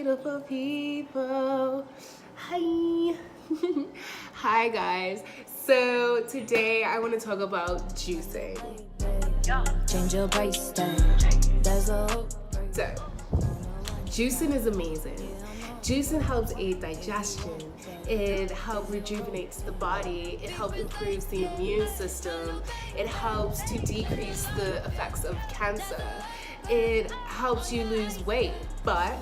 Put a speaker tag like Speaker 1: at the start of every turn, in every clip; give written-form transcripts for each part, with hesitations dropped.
Speaker 1: beautiful people. Hi. Hi guys. So today I want to talk about juicing.
Speaker 2: Change your price tag.
Speaker 1: So juicing is amazing. Juicing helps aid digestion. It helps rejuvenates the body. It helps improves the immune system. It helps to decrease the effects of cancer. It helps you lose weight, but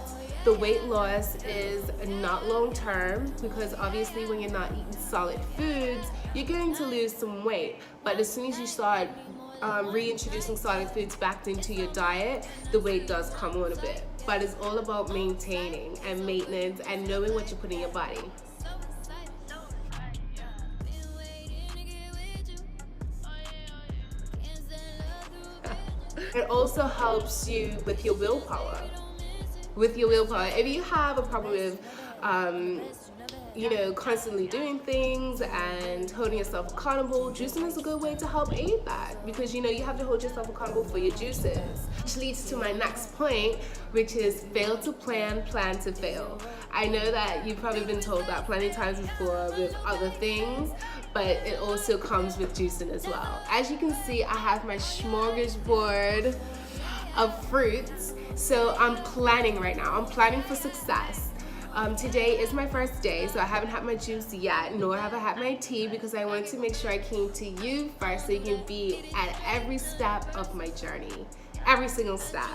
Speaker 1: the weight loss is not long term because obviously when you're not eating solid foods, you're going to lose some weight. But as soon as you start reintroducing solid foods back into your diet, the weight does come on a bit. But it's all about maintaining and maintenance and knowing what you put in your body. It also helps you with your willpower. If you have a problem with constantly doing things and holding yourself accountable, juicing is a good way to help aid that, because you have to hold yourself accountable for your juices. Which leads to my next point, which is fail to plan, plan to fail. I know that you've probably been told that plenty of times before with other things, but it also comes with juicing as well. As you can see, I have my smorgasbord of fruits. So I'm planning right now. I'm planning for success. Today is my first day, so I haven't had my juice yet, nor have I had my tea, because I wanted to make sure I came to you first so you can be at every step of my journey. Every single step.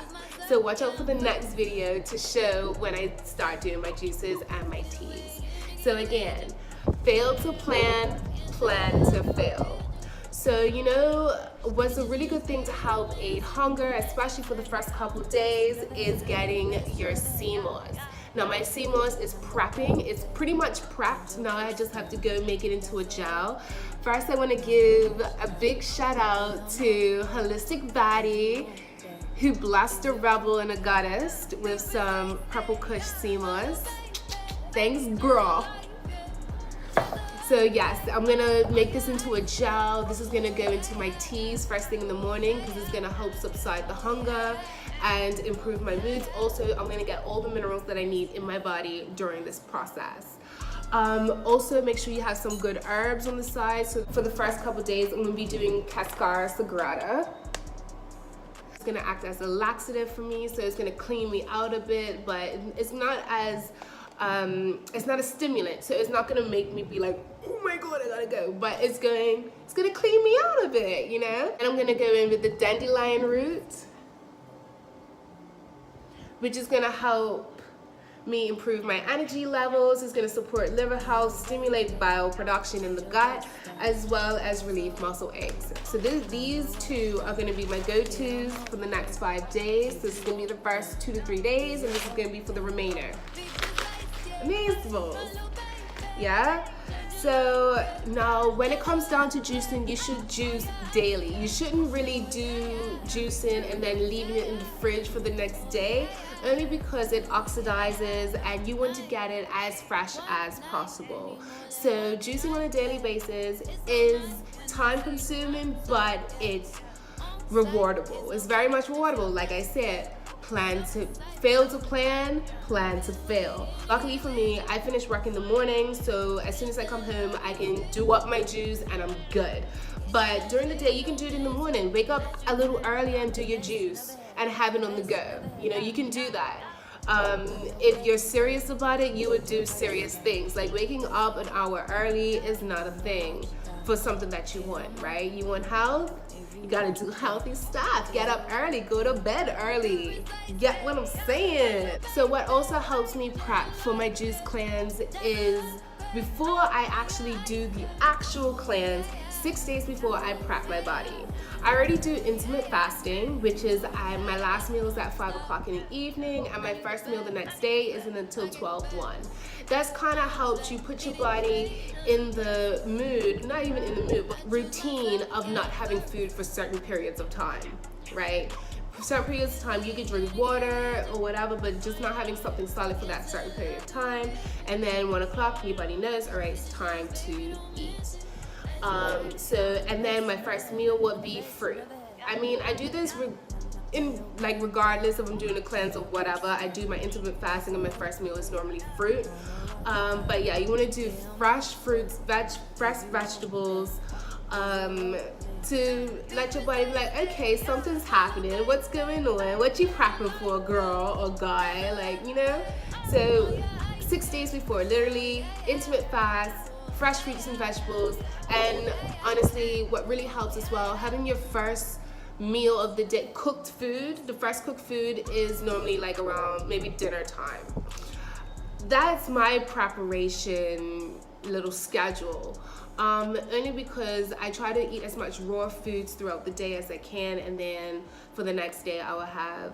Speaker 1: So watch out for the next video to show when I start doing my juices and my teas. So again, fail to plan, plan to fail. So what's a really good thing to help aid hunger, especially for the first couple of days, is getting your CMOS. Now my CMOS is prepping. It's pretty much prepped. Now I just have to go make it into a gel. First I want to give a big shout out to Holistic Veggies, who blessed a rebel and a goddess with some Purple Kush CMOS. Thanks, girl. So yes, I'm gonna make this into a gel. This is gonna go into my teas first thing in the morning because it's gonna help subside the hunger and improve my moods. Also, I'm gonna get all the minerals that I need in my body during this process. Also, make sure you have some good herbs on the side. So for the first couple days, I'm gonna be doing Cascara Sagrada. It's gonna act as a laxative for me, so it's gonna clean me out a bit, but it's not as it's not a stimulant, so it's not gonna make me be like, oh my god, I gotta go, but it's gonna clean me out a bit, And I'm gonna go in with the dandelion root, which is gonna help me improve my energy levels. It's gonna support liver health, stimulate bile production in the gut, as well as relieve muscle aches. So these two are gonna be my go-tos for the next 5 days. This is gonna be the first 2 to 3 days, and this is gonna be for the remainder. Amazeballs. Yeah. So now when it comes down to juicing, you should juice daily. You shouldn't really do juicing and then leaving it in the fridge for the next day, only because it oxidizes and you want to get it as fresh as possible. So juicing on a daily basis is time consuming, but it's rewardable. It's very much rewardable. Like I said, fail to plan, plan to fail. Luckily for me, I finish work in the morning, so as soon as I come home, I can do up my juice and I'm good. But during the day, you can do it in the morning. Wake up a little earlier and do your juice and have it on the go. You can do that. If you're serious about it, you would do serious things. Like waking up an hour early is not a thing for something that you want, right? You want health? You gotta do healthy stuff. Get up early, go to bed early. Get what I'm saying? So what also helps me prep for my juice cleanse is before I actually do the actual cleanse, 6 days before I prep my body. I already do intermittent fasting, which is my last meal is at 5 o'clock in the evening, and my first meal the next day isn't until 12:01. That's kind of helped you put your body in the mood, not even in the mood, but routine of not having food for certain periods of time, right? For certain periods of time, you can drink water or whatever, but just not having something solid for that certain period of time. And then 1 o'clock, your body knows, all right, it's time to eat. And then my first meal would be fruit. I mean, I do this in like regardless if I'm doing a cleanse or whatever, I do my intermittent fasting and my first meal is normally fruit. But yeah, you want to do fresh fruits, fresh vegetables, to let your body be like, okay, something's happening. What's going on? What you prepping for, girl or guy? Like, you know. So 6 days before, literally intermittent fast, fresh fruits and vegetables, and honestly, what really helps as well, having your first meal of the day cooked food. The first cooked food is normally like around maybe dinner time. That's my preparation little schedule. Only because I try to eat as much raw foods throughout the day as I can, and then for the next day I will have,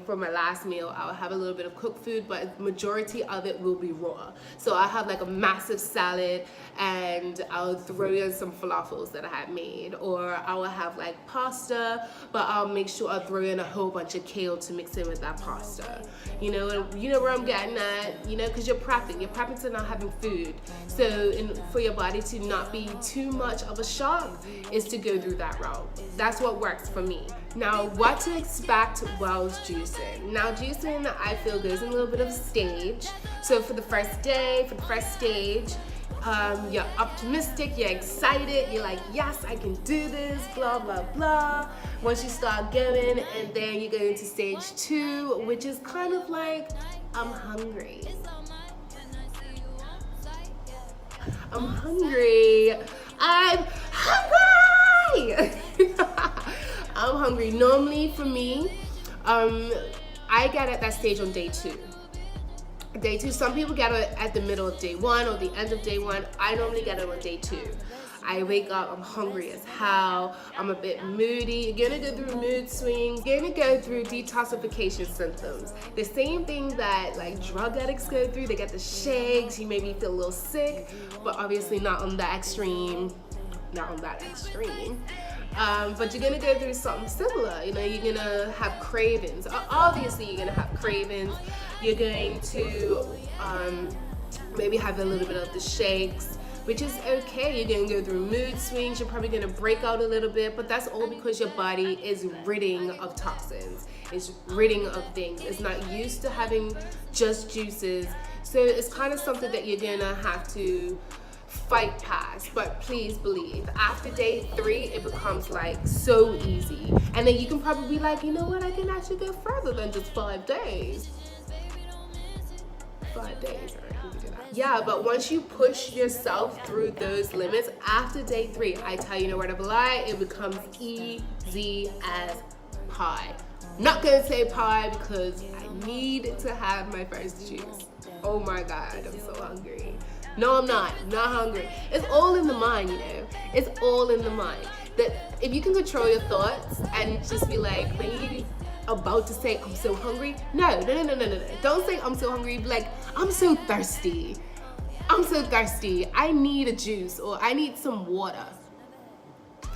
Speaker 1: for my last meal I will have a little bit of cooked food, but majority of it will be raw. So I have like a massive salad and I'll throw in some falafels that I had made, or I will have like pasta, but I'll make sure I throw in a whole bunch of kale to mix in with that pasta. You know where I'm getting at, because you're prepping to not having food. So for your body to not be too much of a shock is to go through that route. That's what works for me. Now, what to expect while juicing. Now, juicing, I feel, goes in a little bit of a stage. So for the first stage, you're optimistic, you're excited, you're like, yes, I can do this, blah, blah, blah. Once you start going, and then you go into stage 2, which is kind of like, I'm hungry. I'm hungry. I'm hungry. Normally for me, I get at that stage on day 2. Day 2, some people get it at the middle of day 1 or the end of day 1. I normally get it on day 2. I wake up, I'm hungry as hell, I'm a bit moody. You're gonna go through mood swings, you're gonna go through detoxification symptoms. The same thing that like drug addicts go through. They get the shakes, you maybe feel a little sick, but obviously not on that extreme. But you're gonna go through something similar. You're gonna have cravings. Obviously you're gonna have cravings. You're going to maybe have a little bit of the shakes, which is okay. You're gonna go through mood swings. You're probably gonna break out a little bit, but that's all because your body is ridding of toxins. It's ridding of things. It's not used to having just juices. So it's kind of something that you're gonna have to fight past. But please believe, after day 3, it becomes like so easy. And then you can probably be like, you know what, I can actually go further than just 5 days. 5 days, right? Yeah, but once you push yourself through those limits, after day 3, I tell you no word of a lie, it becomes easy as pie. Not gonna say pie because I need to have my first juice. Oh my God, I'm so hungry. No, I'm not hungry. It's all in the mind, It's all in the mind. That if you can control your thoughts and just be like, when you about to say I'm so hungry, no. Don't say I'm so hungry. Be like, I'm so thirsty. I need a juice, or I need some water.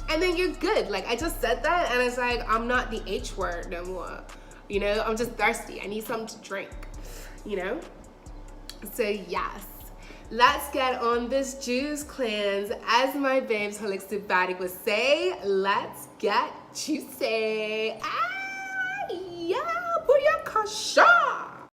Speaker 1: And then you're good. Like, I just said that and it's like, I'm not the H word no more. I'm just thirsty. I need something to drink, So yes, let's get on this juice cleanse. As my babes holistic body would say, let's get juicy. Yeah, booyakasha.